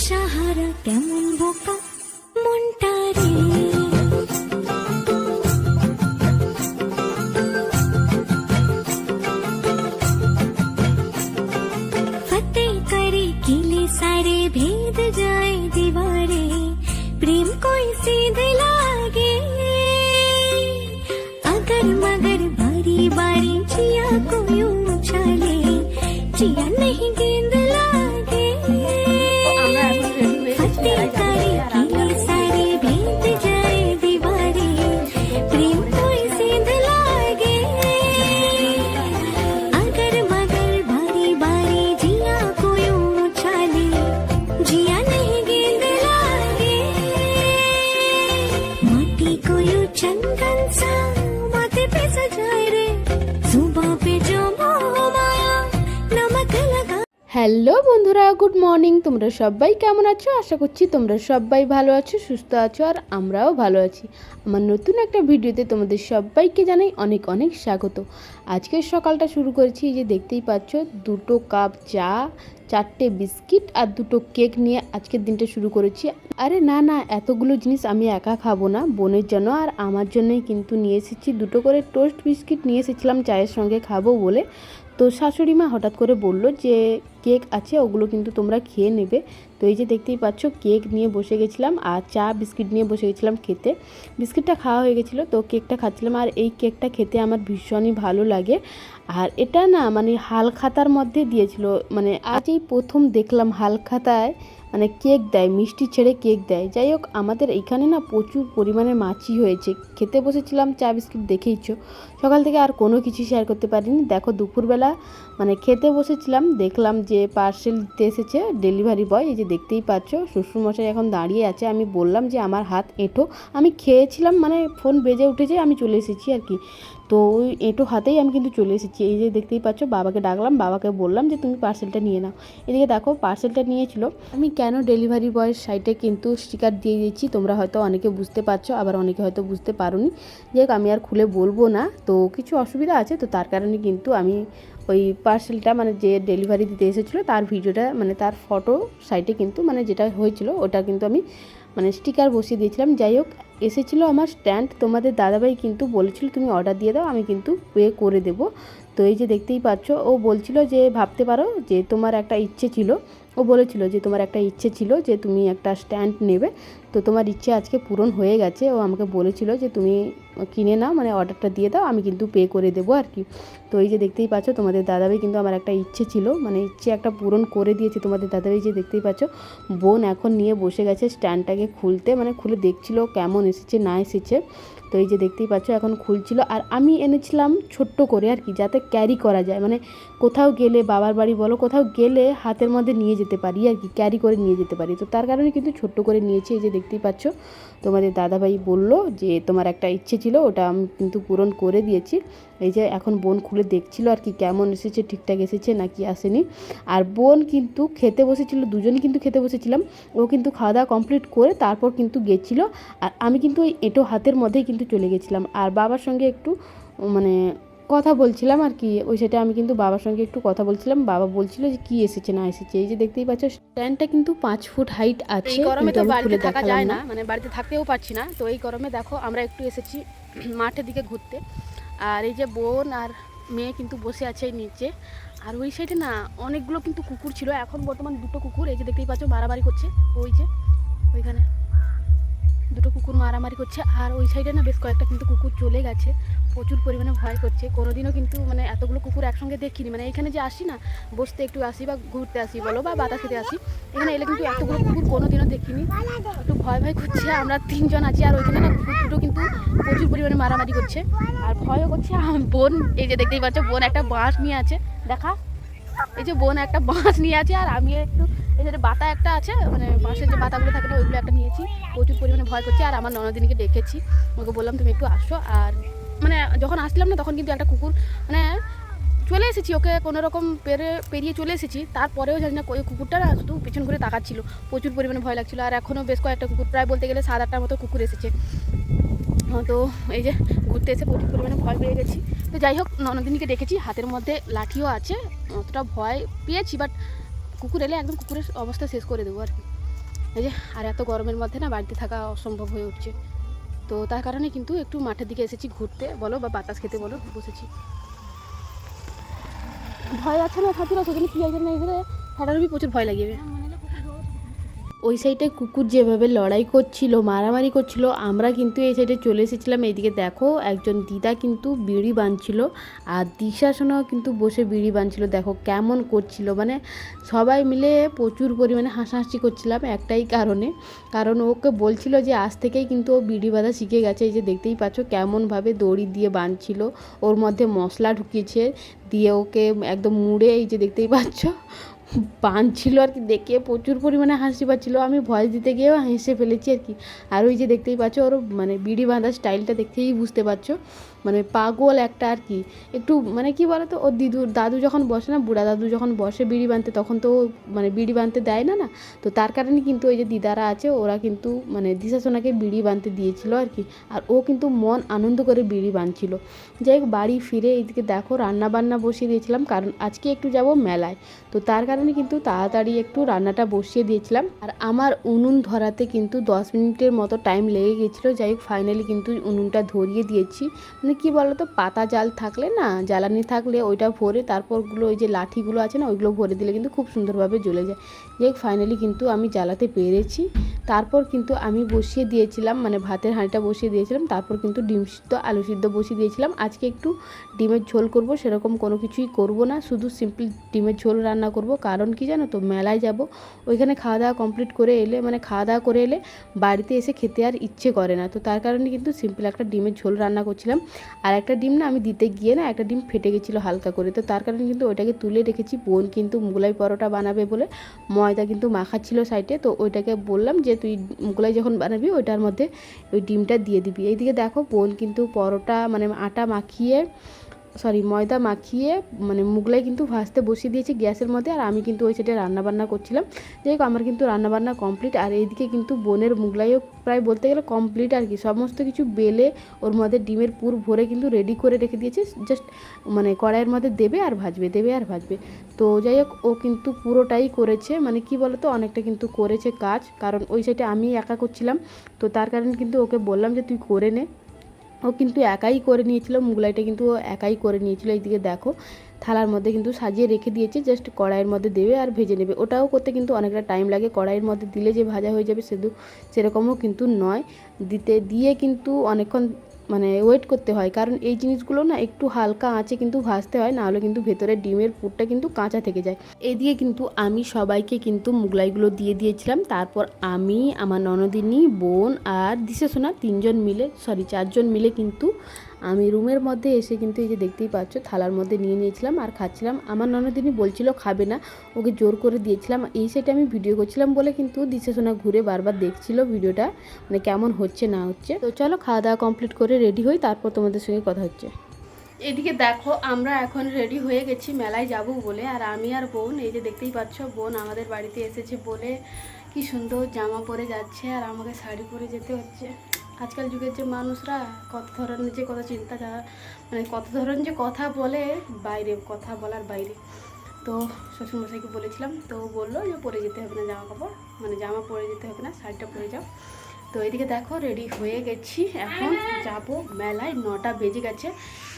দিশাহারা কেমন বোকা মনটা রে। फतेह करे किले सारे भेद जाए दीवारे, प्रेम कोई सीध लागे अगर मगर बारी बारी जिया को यूं उछाले, जिया नहीं गेंद लागे। फतेह करे किले सारे भेद जाए दीवारे, प्रेम कोई सीध लागे अगर मगर बारी बारी जिया को यूं उछाले, जिया नहीं गेंद लागे। माटी को यूं चंदन सा माथे पे सजाए रे, जुबां पे जो मोह माया नमक लगा। হ্যালো বন্ধুরা, গুড মর্নিং। তোমরা সবাই কেমন আছো? আশা করছি তোমরা সবাই ভালো আছো, সুস্থ আছো, আর আমরাও ভালো আছি। আমার নতুন একটা ভিডিওতে তোমাদের সবাইকে জানাই অনেক অনেক স্বাগত। আজকের সকালটা শুরু করেছি, এই যে দেখতেই পাচ্ছ, 2 কাপ চা, 4টে বিস্কিট আর 2 কেক নিয়ে আজকের দিনটা শুরু করেছি। আরে না না, এতগুলো জিনিস আমি একা খাবো না, বোনের জন্য আর আমার জন্যই কিন্তু নিয়ে এসেছি। 2 করে টোস্ট বিস্কিট নিয়ে এসেছিলাম চায়ের সঙ্গে খাবো বলে। তো শাশুড়ি মা হঠাৎ করে বলল যে কেক আছে, ওগুলো কিন্তু তোমরা খেয়ে নেবে। তো এই যে দেখতেই পাচ্ছ, কেক নিয়ে বসে গেছিলাম আর চা বিস্কিট নিয়ে বসে গেছিলাম খেতে। বিস্কিটটা খাওয়া হয়ে গেছিলো, তো কেকটা খাচ্ছিলাম। আর এই কেকটা খেতে আমার ভীষণই ভালো লাগে। আর এটা না মানে হালখাতার মধ্যে দিয়েছিল, মানে আজ এই প্রথম দেখলাম হালখাতায় মানে কেক দেয়, মিষ্টি ছেড়ে কেক দেয়। যাই হোক, আমাদের এইখানে না প্রচুর পরিমাণে মাছি হয়েছে। খেতে বসেছিলাম চা বিস্কিট, দেখেইছো সকাল থেকে আর কোনো কিছু শেয়ার করতে পারিনি। দেখো দুপুরবেলা মানে খেতে বসেছিলাম, দেখলাম যে পার্সেল দিতে এসেছে ডেলিভারি বয়। এই যে দেখতেই পাচ্ছ, শ্বশুরমশাই এখন দাঁড়িয়ে আছে। আমি বললাম যে আমার হাত এঁটো, আমি খেয়েছিলাম, মানে ফোন বেজে উঠেছে, আমি চলে এসেছি আর কি। তো ওই এঁটো হাতেই আমি কিন্তু চলে এসেছি। এই যে দেখতেই পাচ্ছ, বাবাকে ডাকলাম, বাবাকে বললাম যে তুমি পার্সেলটা নিয়ে নাও। এদিকে দেখো পার্সেলটা নিয়েছিল। আমি কেন ডেলিভারি বয়ের সাইটে কিন্তু স্টিকার দিয়ে দিয়েছি, তোমরা হয়তো অনেকে বুঝতে পারছো, আবার অনেকে হয়তো বুঝতে পারোনি। যাই হোক, আমি আর খুলে বলবো না, তো কিছু অসুবিধা আছে, তো তার কারণে কিন্তু আমি ওই পার্সেলটা মানে যে ডেলিভারি দিতে এসেছিলো তার ভিডিওটা মানে তার ফটো সাইটে কিন্তু মানে যেটা হয়েছিল ওটা কিন্তু আমি মানে স্টিকার বসিয়ে দিয়েছিলাম। যাই হোক, এসেছিলো আমার স্ট্যান্ড। তোমাদের দাদাভাই কিন্তু বলেছিল তুমি অর্ডার দিয়ে দাও, আমি কিন্তু পে করে দেবো। তো এই যে দেখতেই পাচ্ছ, ও বলছিল যে ভাবতে পারো যে তোমার একটা ইচ্ছে ছিল, ও বলেছিল যে তোমার একটা ইচ্ছে ছিল যে তুমি একটা স্ট্যান্ড নেবে, তো তোমার ইচ্ছে আজকে পূরণ হয়ে গেছে। ও আমাকে বলেছিল যে তুমি কিনে নাও, মানে অর্ডারটা দিয়ে দাও, আমি কিন্তু পে করে দেবো আর কি। তো এই যে দেখতেই পাচ্ছ, তোমাদের দাদাভাই কিন্তু আমার একটা ইচ্ছে ছিল, মানে ইচ্ছে একটা পূরণ করে দিয়েছে তোমাদের দাদাভাই। যে দেখতেই পাচ্ছ, বোন এখন নিয়ে বসে গেছে স্ট্যান্ডটাকে খুলতে, মানে খুলে দেখছিল কেমন এসেছে না এসেছে। তো এই যে দেখতেই পাচ্ছ এখন খুলছিল। আর আমি এনেছিলাম ছোট্ট করে আর কি, যাতে ক্যারি করা যায়, মানে কোথাও গেলে, বাবার বাড়ি বলো, কোথাও গেলে হাতের মধ্যে নিয়ে যেতে পারি আর কি, ক্যারি করে নিয়ে যেতে পারি। তো তার কারণে কিন্তু ছোট্ট করে নিয়েছি। এই যে দেখতেই পাচ্ছ, তোমাদের দাদাভাই বলল যে তোমার একটা ইচ্ছে ছিল, ওটা আমি কিন্তু পূরণ করে দিয়েছি। এই যে এখন বোন খুলে দেখছিল আর কি কেমন এসেছে, ঠিকঠাক এসেছে নাকি আসেনি। আর বোন কিন্তু খেতে বসেছিল, দুজনই কিন্তু খেতে বসেছিলাম। ও কিন্তু খাওয়া দাওয়া কমপ্লিট করে তারপর কিন্তু গেছিলো, আর আমি কিন্তু ওই এঁটো হাতের মধ্যেই কিন্তু চলে গেছিলাম। আর বাবার সঙ্গে একটু মানে কথা বলছিলাম আর কি, ওই সেটা আমি কিন্তু বাবার সঙ্গে একটু কথা বলছিলাম। বাবা বলছিল যে কি এসেছে না এসেছে। এই যে দেখতেই পাচ্ছ, স্ট্যান্ডটা কিন্তু 5 ফুট হাইট আছে। এই গরমে তো বাড়িতে থাকা যায় না, মানে বাড়িতে থাকতেও পারছি না। তো এই গরমে দেখো আমরা একটু এসেছি মাঠের দিকে ঘুরতে। আর এই যে বোন আর মেয়ে কিন্তু বসে আছে এই নিচে। আর ওই সাইডে না অনেকগুলো কিন্তু কুকুর ছিল, এখন বর্তমান 2টো কুকুর এই যে দেখতেই পাচ্ছ মারামারি করছে। ওই যে ওইখানে 2টো কুকুর মারামারি করছে। আর ওই সাইডে না বেশ কয়েকটা কিন্তু কুকুর চলে গেছে, প্রচুর পরিমাণে ভয় করছে। কোনোদিনও কিন্তু মানে এতগুলো কুকুর একসঙ্গে দেখিনি, মানে এখানে যে আসি না, বসতে একটু আসি বা ঘুরতে আসি বলো বা বাতাস খেতে আসি, এখানে এলে কিন্তু এতগুলো কুকুর কোনোদিনও দেখিনি, একটু ভয় ভয় করছে। আমরা 3 জন আছি, আর ওইখানে না কুকুর দুটো কিন্তু প্রচুর পরিমাণে মারামারি করছে আর ভয়ও করছে। বোন এই যে দেখতেই পাচ্ছ, বোন একটা বাঁশ নিয়ে আছে, দেখা এই যে বোন একটা বাঁশ নিয়ে আছে, আর আমি একটু এই যে বাতা একটা আছে, মানে বাঁশের যে বাতাগুলো থাকে না, ওইগুলো একটা নিয়েছি। প্রচুর পরিমাণে ভয় করছে। আর আমার ননদিনীকে ডেকেছি, ওকে বললাম তুমি একটু আসো। আর মানে যখন আসলাম না, তখন কিন্তু একটা কুকুর মানে চলে এসেছি, ওকে কোনো রকম পেরিয়ে চলে এসেছি। তারপরেও জানি না ওই কুকুরটা না শুধু পিছন ঘুরে তাকাচ্ছিল, প্রচুর পরিমাণে ভয় লাগছিল। আর এখনও বেশ কয়েকটা কুকুর, প্রায় বলতে গেলে 7-8টার মতো কুকুর এসেছে। তো এই যে ঘুরতে এসে প্রচুর পরিমাণে ভয় পেয়ে গেছি। তো যাই হোক, ননদিনীকে ডেকেছি, হাতের মধ্যে লাঠিও আছে। অতটা ভয় পেয়েছি, বাট কুকুর এলে একদম কুকুরের অবস্থা শেষ করে দেবো আর কি। এই যে আর এত গরমের মধ্যে না বাড়িতে থাকা অসম্ভব হয়ে উঠছে, তো তার কারণে কিন্তু একটু মাঠের দিকে এসেছি ঘুরতে বলো বা বাতাস খেতে বলো, বসেছি। ভয় আছে না খাতুরা, সেখানে কী আছে না এখানে হাঁটারবি প্রচুর ভয় লাগিয়ে। ওই সাইডে কুকুর যেভাবে লড়াই করছিল, মারামারি করছিল, আমরা কিন্তু এই সাইডে চলে এসেছিলাম। এইদিকে দেখো একজন দিদা কিন্তু বিড়ি বাঁধছিল আর দিশাসোনাও কিন্তু বসে বিড়ি বাঁধছিল। দেখো কেমন করছিল, মানে সবাই মিলে প্রচুর পরিমাণে হাসাহাসি করছিলাম একটাই কারণ ওকে বলছিল যে আজ থেকেই কিন্তু ও বিড়ি বাঁধা শিখে গেছে। এই যে দেখতেই পাচ্ছ কেমনভাবে দড়ি দিয়ে বাঁধছিল, ওর মধ্যে মশলা ঢুকিয়েছে, দিয়ে ওকে একদম মুড়ে এই যে দেখতেই পাচ্ছ বাঁধছিল আর কি। দেখে প্রচুর পরিমাণে হাসি পাচ্ছিলো, আমি ভয়েস দিতে গিয়েও হেসে ফেলেছি আর কি। আর ওই যে দেখতেই পাচ্ছ ওর মানে বিড়ি বাঁধার স্টাইলটা দেখতেই বুঝতে পারছো, মানে পাগল একটা আর কি। একটু মানে কি বলতো, ওর দাদু যখন বসে না, বুড়া দাদু যখন বসে বিড়ি বাঁধতে, তখন তো মানে বিড়ি বাঁধতে দেয় না, তো তার কারণে কিন্তু ওই যে দিদারা আছে ওরা কিন্তু মানে দিশাসোনাকে বিড়ি বাঁধতে দিয়েছিল আর কি। আর ও কিন্তু মন আনন্দ করে বিড়ি বাঁধছিল। যাই হোক বাড়ি ফিরে এইদিকে দেখো রান্না বান্না বসিয়ে দিয়েছিলাম, কারণ আজকে একটু যাব মেলায়, তো তার কারণে কিন্তু তাড়াতাড়ি একটু রান্নাটা বসিয়ে দিয়েছিলাম। আর আমার উনুন ধরাতে কিন্তু 10 মিনিটের মতো টাইম লেগে গেছিলো। যাই হোক ফাইনালি কিন্তু উনুনটা ধরিয়ে দিয়েছি। মানে কি বলতো, পাতা জাল থাকলে না, জ্বালানি থাকলে ওইটা ভরে তারপরগুলো ওই যে লাঠিগুলো আছে না, ওইগুলো ভরে দিলে কিন্তু খুব সুন্দরভাবে জ্বলে যায়। যাই হোক ফাইনালি কিন্তু আমি জ্বালাতে পেরেছি। তারপর কিন্তু আমি বসিয়ে দিয়েছিলাম, মানে ভাতের হাঁড়িটা বসিয়ে দিয়েছিলাম। তারপর কিন্তু ডিম সিদ্ধ আলু সিদ্ধ বসিয়ে দিয়েছিলাম। আজকে একটু ডিমের ঝোল করব, সেরকম কোনো কিছুই করব না, শুধু সিম্পল ডিমের ঝোল রান্না করব। কারণ কি জানো তো, মেলায় যাব, ওইখানে খাওয়া দাওয়া কমপ্লিট করে এলে, মানে খাওয়া দাওয়া করে এলে বাড়িতে এসে খেতে আর ইচ্ছে করে না, তো তার কারণে কিন্তু সিম্পল একটা ডিমের ঝোল রান্না করছিলাম। আর একটা ডিম না আমি দিতে গিয়ে না একটা ডিম ফেটে গেছিলো হালকা করে, তো তার কারণে কিন্তু ওইটাকে তুলে রেখেছি। বোন কিন্তু মোগলাই পরোটা বানাবে বলে ময়দা কিন্তু মাখাচ্ছিল সাইডে, তো ওইটাকে বললাম যে তুই মোগলাই যখন বানাবি ওইটার মধ্যে ওই ডিমটা দিয়ে দিবি। এইদিকে দেখো বোন কিন্তু পরোটা মানে ময়দা মাখিয়ে মানে মোগলাই কিন্তু ভাজতে বসিয়ে দিয়েছি গ্যাসের মধ্যে, আর আমি কিন্তু ওই সাইডে রান্নাবান্না করছিলাম। যাই হোক আমার কিন্তু রান্নাবান্না কমপ্লিট। আর এইদিকে কিন্তু বোনের মোগলাইও প্রায় বলতে গেলে কমপ্লিট আর কি, সমস্ত কিছু বেলে ওর মধ্যে ডিমের পুর ভরে কিন্তু রেডি করে রেখে দিয়েছে, জাস্ট মানে কড়াইয়ের মধ্যে দেবে আর ভাজবে। তো যাই হোক ও কিন্তু পুরোটাই করেছে, মানে কি বলতো অনেকটা কিন্তু করেছে কাজ, কারণ ওই সাইডে আমি একা করছিলাম, তো তার কারণে কিন্তু ওকে বললাম যে তুই করে নে। ও কিন্তু একাই করে নিয়েছিল, মোগলাইটা কিন্তু ও একাই করে নিয়েছিল। এইদিকে দেখো থালার মধ্যে কিন্তু সাজিয়ে রেখে দিয়েছে, জাস্ট কড়াইয়ের মধ্যে দেবে আর ভেজে নেবে। ওটাও করতে কিন্তু অনেকটা টাইম লাগে, কড়াইয়ের মধ্যে দিলে যে ভাজা হয়ে যাবে সেরকমও কিন্তু নয়, দিয়ে কিন্তু অনেকক্ষণ মানে ওয়েট করতে হয়, কারণ এই জিনিসগুলো না একটু হালকা আঁচে কিন্তু ভাজতে হয়, নাহলে কিন্তু ভেতরে ডিমের পুরটা কিন্তু কাঁচা থেকে যায়। এদিকে কিন্তু আমি সবাইকে কিন্তু মোগলাইগুলো দিয়ে দিয়েছিলাম। তারপর আমি, আমার ননদিনী, বোন আর দিশাসোনা 4জন মিলে কিন্তু আমি রুমের মধ্যে এসে কিন্তু এই যে দেখতেই পাচ্ছ থালার মধ্যে নিয়ে নিয়েছিলাম আর খাচ্ছিলাম। আমার ননদিনী বলছিল খাবে না, ওকে জোর করে দিয়েছিলাম। এই সাইডে আমি ভিডিও করছিলাম বলে কিন্তু দিশাসোনা ঘুরে বারবার দেখছিল ভিডিওটা, মানে কেমন হচ্ছে না হচ্ছে। তো চলো খাওয়া দাওয়া কমপ্লিট করে রেডি হই, তারপর তোমাদের সঙ্গে কথা হচ্ছে। এদিকে দেখো আমরা এখন রেডি হয়ে গেছি মেলায় যাব বলে, আর আমি আর বোন এই যে দেখতেই পাচ্ছ, বোন আমাদের বাড়িতে এসেছে বলে কি সুন্দর জামা পরে যাচ্ছে, আর আমাকে শাড়ি পরে যেতে হচ্ছে। আজকাল যুগের যে মানুষরা কত ধরনের যে কথা চিন্তা, মানে কত ধরনের যে কথা বলে, কথা বলার বাইরে। তো শ্বশুরমশাইকে বলেছিলাম, তো বললো যে পরে যেতে হবে না জামা কাপড়, মানে জামা পরে যেতে হবে না, শাড়িটা পরে যাও। তো এদিকে দেখো রেডি হয়ে গেছি, এখন যাব মেলায়, 9টা বেজে গেছে।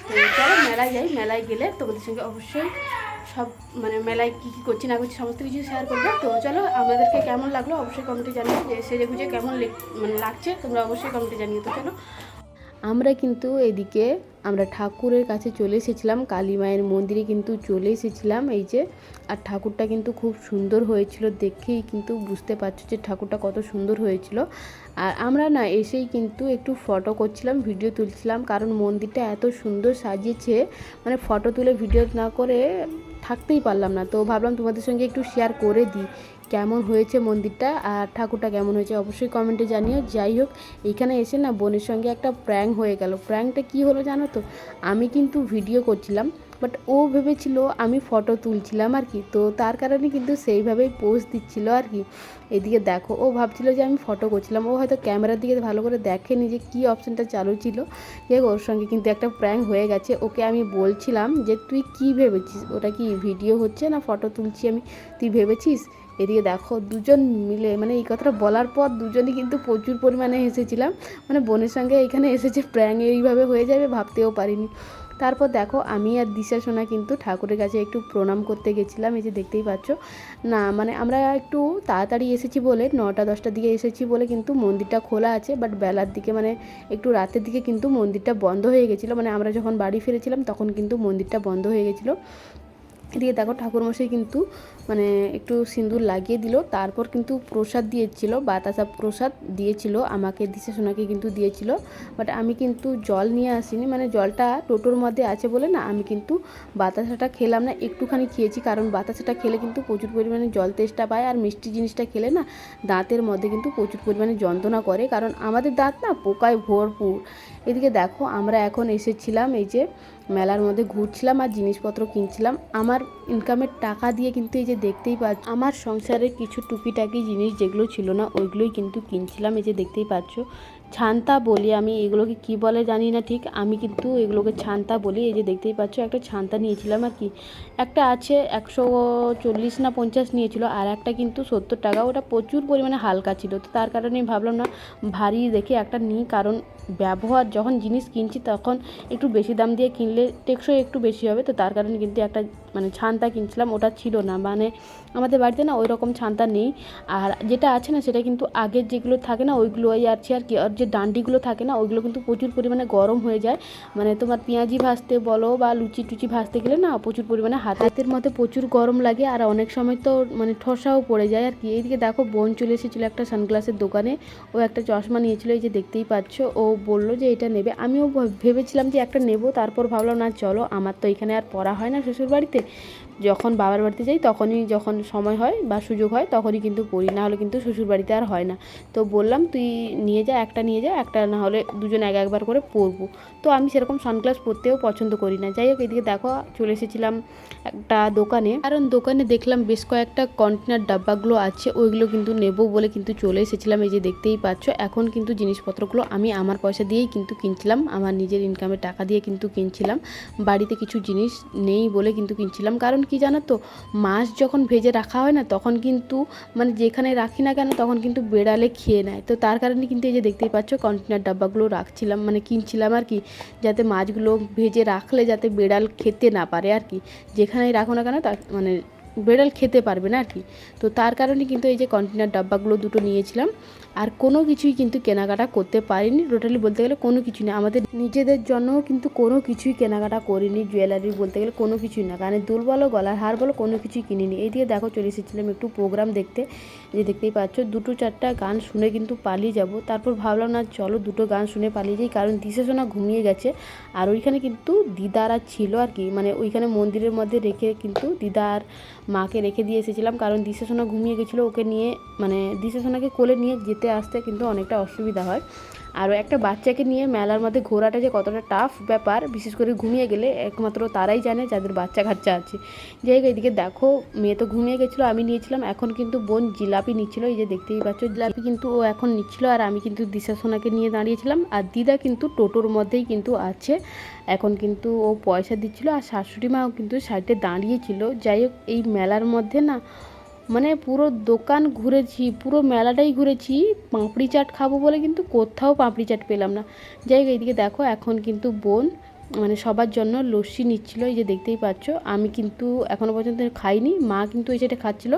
তো চলো মেলায় যাই, মেলায় গেলে তোমাদের সঙ্গে অবশ্যই সব মানে মেলায় কী করছি না করছি সমস্ত কিছু শেয়ার করবো। তো চলো আমাদেরকে কেমন লাগলো অবশ্যই কমেন্টে জানিও, যে সেজে গুজে কেমন মানে লাগছে তোমরা অবশ্যই কমেন্টে জানিও। তো চলো আমরা কিন্তু এদিকে আমরা ঠাকুরের কাছে চলে এসেছিলাম, কালী মায়ের মন্দিরে কিন্তু চলে এসেছিলাম এই যে। আর ঠাকুরটা কিন্তু খুব সুন্দর হয়েছিল, দেখেই কিন্তু বুঝতে পারছো যে ঠাকুরটা কত সুন্দর হয়েছিল। আর আমরা না এসেই কিন্তু একটু ফটো করছিলাম, ভিডিও তুলছিলাম, কারণ মন্দিরটা এত সুন্দর সাজিয়েছে, মানে ফটো তুলে ভিডিও না করে থাকতেই পারলাম না। তো ভাবলাম তোমাদের সঙ্গে একটু শেয়ার করে দিই কেমন হয়েছে মন্দিরটা আর ঠাকুরটা কেমন হয়েছে, অবশ্যই কমেন্টে জানিও। যাই হোক এখানে এসে না বোনের সঙ্গে একটা প্র্যাঙ্ক হয়ে গেল। প্র্যাঙ্কটা কি হলো জানো তো, আমি কিন্তু ভিডিও করছিলাম, বাট ও ভেবেছিল আমি ফটো তুলছিলাম আর কি, তো তার কারণে কিন্তু সেইভাবেই পোজ দিচ্ছিল আর কি। এদিকে দেখো ও ভাবছিল যে আমি ফটো করছিলাম, ও হয়তো ক্যামেরার দিকে ভালো করে দেখেনি যে কী অপশানটা চালু ছিল। যে ওর সঙ্গে কিন্তু একটা প্র্যাঙ্ক হয়ে গেছে। ওকে আমি বলছিলাম যে তুই কি ভেবেছিস, ওটা কি ভিডিও হচ্ছে না ফটো তুলছি আমি, তুই ভেবেছিস এদিকে দেখো দুজন মিলে মানে এই কথাটা বলার পর দুজনই কিন্তু প্রচুর পরিমাণে হেসেছিলাম, মানে বোনের সঙ্গে এখানে এসেছে প্র্যাঙ্ক এইভাবে হয়ে যাবে ভাবতেও পারিনি। তারপর দেখো আমি আর দিশা সোনা কিন্তু ঠাকুরের কাছে একটু প্রণাম করতে গেছিলাম, এই যে দেখতেই পাচ্ছ। না মানে আমরা একটু তাড়াতাড়ি এসেছি বলে 9টা-10টার দিকে এসেছি বলে কিন্তু মন্দিরটা খোলা আছে, বাট বেলার দিকে মানে একটু রাতের দিকে কিন্তু মন্দিরটা বন্ধ হয়ে গেছিলো, মানে আমরা যখন বাড়ি ফিরেছিলাম তখন কিন্তু মন্দিরটা বন্ধ হয়ে গেছিলো। এদিকে দেখো ঠাকুরমশাই কিন্তু মানে একটু সিঁদুর লাগিয়ে দিল, তারপর কিন্তু প্রসাদ দিয়েছিল, বাতাসা প্রসাদ দিয়েছিল আমাকে, দিশা সোনাকে কিন্তু দিয়েছিল। বাট আমি কিন্তু জল নিয়ে আসিনি, মানে জলটা টোটোর মধ্যে আছে বলে না আমি কিন্তু বাতাসাটা খেলাম না, একটুখানি খেয়েছি, কারণ বাতাসাটা খেলে কিন্তু প্রচুর পরিমাণে জল তেষ্টা পায়, আর মিষ্টি জিনিসটা খেলে না দাঁতের মধ্যে কিন্তু প্রচুর পরিমাণে যন্ত্রণা করে, কারণ আমাদের দাঁত না পোকায় ভরপুর। এদিকে দেখো আমরা এখন এসেছিলাম এই যে মেলার মধ্যে ঘুরছিলাম আর জিনিসপত্র কিনছিলাম। আমার ইনকামের টাকা দিয়ে কিন্তু এই যে দেখতেই পাচ্ছ আমার সংসারের কিছু টুকিটাকি জিনিস যেগুলো ছিল না ওইগুলোই কিন্তু কিনছিলাম, এই যে দেখতেই পাচ্ছ। ছান্তা বলি আমি, এগুলোকে কি বলে জানি না ঠিক, আমি কিন্তু এগুলোকে ছান্তা বলি। এই যে দেখতেই পাচ্ছ একটা ছান্তা নিয়েছিলাম আর কি, একটা আছে 140 না 50 নিয়েছিল, আর একটা কিন্তু 70 টাকা, ওটা প্রচুর পরিমাণে হালকা ছিল, তো তার কারণে আমি ভাবলাম না ভারী দেখে একটা নিই, কারণ ব্যবহার যখন জিনিস কিনছি তখন একটু বেশি দাম দিয়ে কিনলে টেকসই একটু বেশি হবে, তো তার কারণে কিন্তু একটা মানে ছান্তা কিনছিলাম, ওটা ছিল না, মানে আমাদের বাড়িতে না ওই রকম ছান্তা নেই, আর যেটা আছে না সেটা কিন্তু আগের যেগুলো থাকে না ওইগুলোই আছে আর কি, আর যে ডান্ডিগুলো থাকে না ওইগুলো কিন্তু প্রচুর পরিমাণে গরম হয়ে যায়, মানে তোমার পেঁয়াজি ভাজতে বলো বা লুচি টুচি ভাজতে গেলে না প্রচুর পরিমাণে হাতের মধ্যে প্রচুর গরম লাগে, আর অনেক সময় তো মানে ঠসাও পড়ে যায় আর কি। এইদিকে দেখো বোন চলে এসেছিলো একটা সানগ্লাসের দোকানে, ও একটা চশমা নিয়েছিল, এই যে দেখতেই পাচ্ছ, ও বললো যে এটা নেবে, আমিও ভেবেছিলাম যে একটা নেব, তারপর ভাবলাম না চলো আমার তো এখানে আর পড়া হয় না শ্বশুর বাড়িতে, যখন বাবার বাড়িতে যাই তখনই যখন সময় হয় বা সুযোগ হয় তখনই কিন্তু পড়ি, না হলে কিন্তু শ্বশুর বাড়িতে আর হয় না। তো বললাম তুই নিয়ে যা, একটা না হলে দুজন একবার করে পরবো। তো আমি সেরকম সানগ্লাস পরতেও পছন্দ করি না। যাই হোক এদিকে দেখো চলে এসেছিলাম একটা দোকানে, কারণ দোকানে দেখলাম বেশ কয়েকটা কন্টেনার ডাব্বাগুলো আছে, ওইগুলো কিন্তু নেব বলে কিন্তু চলে এসেছিলাম। এই যে দেখতেই পাচ্ছ এখন কিন্তু জিনিসপত্রগুলো আমি আমার পয়সা দিয়েই কিন্তু কিনছিলাম, আমার নিজের ইনকামের টাকা দিয়ে কিন্তু কিনছিলাম, বাড়িতে কিছু জিনিস নেই বলে কিন্তু কিনছিলাম। কারণ কি জানো তো, মাছ যখন ভেজে রাখা হয় না তখন কিন্তু মানে যেখানে রাখি না কেন তখন কিন্তু বেড়ালে খেয়ে নেয়, তো তার কারণে কিন্তু এই যে দেখতেই পাচ্ছ কন্টেনার ডাব্বাগুলো রাখছিলাম, মানে কিনছিলাম আর কি, যাতে মাছগুলো ভেজে রাখলে যাতে বেড়াল খেতে না পারে আর কি, যেখানেই রাখো না কেন তার মানে বেড়াল খেতে পারবে না আর কি, তো তার কারণে কিন্তু এই যে কন্টেনার ডাব্বাগুলো দুটো নিয়েছিলাম। আর কোনো কিছুই কিন্তু কেনাকাটা করতে পারিনি, টোটালি বলতে গেলে কোনো কিছু না, আমাদের নিজেদের জন্যও কিন্তু কোনো কিছুই কেনাকাটা করিনি, জুয়েলারি বলতে গেলে কোনো কিছুই না, কারণ দুল বলো গলার হার বলো কোনো কিছুই কিনিনি। এই দিয়ে দেখো চলে এসেছিলাম একটু প্রোগ্রাম দেখতে, যে দেখতেই পাচ্ছ 2-4টা গান শুনে কিন্তু পালিয়ে যাব, তারপর ভাবলাম না চলো দুটো গান শুনে পালিয়ে যাই, কারণ দিশা সোনা ঘুমিয়ে গেছে, আর ওইখানে কিন্তু দিদারা ছিল আর কি, মানে ওইখানে মন্দিরের মধ্যে রেখে কিন্তু দিদা আর মাকে রেখে দিয়ে এসেছিলাম, কারণ দিশা সোনা ঘুমিয়ে গেছিলো, ওকে নিয়ে মানে দিশা সোনাকে কোলে নিয়ে যেতে আসতে কিন্তু অনেকটা অসুবিধা হয়, আর একটা বাচ্চাকে নিয়ে মেলার মধ্যে ঘোরাটা যে কতটা টাফ ব্যাপার, বিশেষ করে ঘুমিয়ে গেলে একমাত্র তারাই জানে যাদের বাচ্চা কাচ্চা আছে। যাই হোক এদিকে দেখো মেয়ে তো ঘুমিয়ে গেছিলো, আমি নিয়েছিলাম, এখন কিন্তু বোন জিলাপি নিচ্ছিল, এই যে দেখতেই পাচ্ছ জিলাপি কিন্তু ও এখন নিচ্ছিল, আর আমি কিন্তু দিশা সোনাকে নিয়ে দাঁড়িয়েছিলাম, আর দিদা কিন্তু টোটোর মধ্যেই কিন্তু আছে, এখন কিন্তু ও পয়সা দিচ্ছিল, আর শাশুড়ি মাও কিন্তু সাইডে দাঁড়িয়েছিল। যাই হোক এই মেলার মধ্যে না মানে পুরো দোকান ঘুরেছি, পুরো মেলাটাই ঘুরেছি, পাঁপড়ি চাট খাবো বলে কিন্তু কোথাও পাঁপড়ি চাট পেলাম না। যাই হোক এইদিকে দেখো এখন কিন্তু বোন মানে সবার জন্য লস্যি নিচ্ছিল, এই যে দেখতেই পাচ্ছ, আমি কিন্তু এখনও পর্যন্ত খাইনি, মা কিন্তু এই সেটা খাচ্ছিল,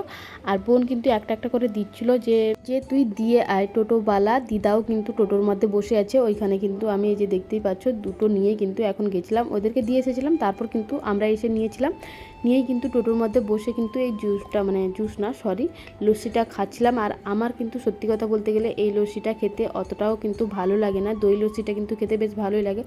আর বোন কিন্তু একটা একটা করে দিচ্ছিল যে যে তুই দিয়ে আয়, টোটোওয়ালা দিদাও কিন্তু টোটোর মধ্যে বসে আছে ওইখানে, কিন্তু আমি এই যে দেখতেই পাচ্ছ দুটো নিয়ে কিন্তু এখন গেছিলাম, ওদেরকে দিয়ে এসেছিলাম, তারপর কিন্তু আমরা এসে নিয়েছিলাম, নিয়েই কিন্তু টোটোর মধ্যে বসে কিন্তু এই জুসটা মানে জুস না সরি লস্যিটা খাচ্ছিলাম। আর আমার কিন্তু সত্যি কথা বলতে গেলে এই লস্যিটা খেতে অতটাও কিন্তু ভালো লাগে না, দই লস্যিটা কিন্তু খেতে বেশ ভালোই লাগে,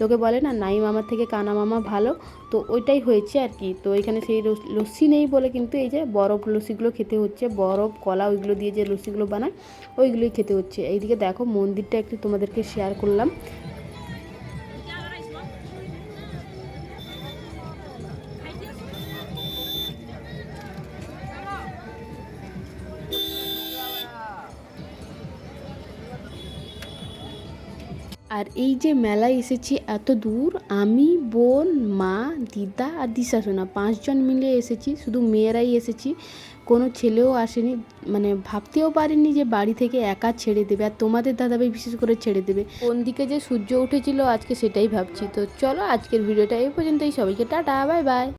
লোকে বলে না নাই মামার থেকে কানা মামা ভালো, তো ওইটাই হয়েছে আর কি। তো এখানে সেই লস্যি নেই বলে কিন্তু এই যে বরফ লস্যিগুলো খেতে হচ্ছে, বরফ কলা ওইগুলো দিয়ে যে লস্যিগুলো বানায় ওইগুলোই খেতে হচ্ছে। এইদিকে দেখো মন্দিরটা একটু তোমাদেরকে শেয়ার করলাম। আর এই যে মেলায় এসেছি এত দূর, আমি বোন মা দিদা আর দিশা সোনা 5 জন মিলে এসেছি, শুধু মেয়েরাই এসেছি, কোনো ছেলেও আসেনি, মানে ভাবতেও পারিনি যে বাড়ি থেকে একা ছেড়ে দেবে, আর তোমাদের দাদাভাই বিশেষ করে ছেড়ে দেবে। কোন দিকে যে সূর্য উঠেছিল আজকে সেটাই ভাবছি। তো চলো আজকের ভিডিওটা এই পর্যন্তই, সবাইকে টাটা, বাই বাই।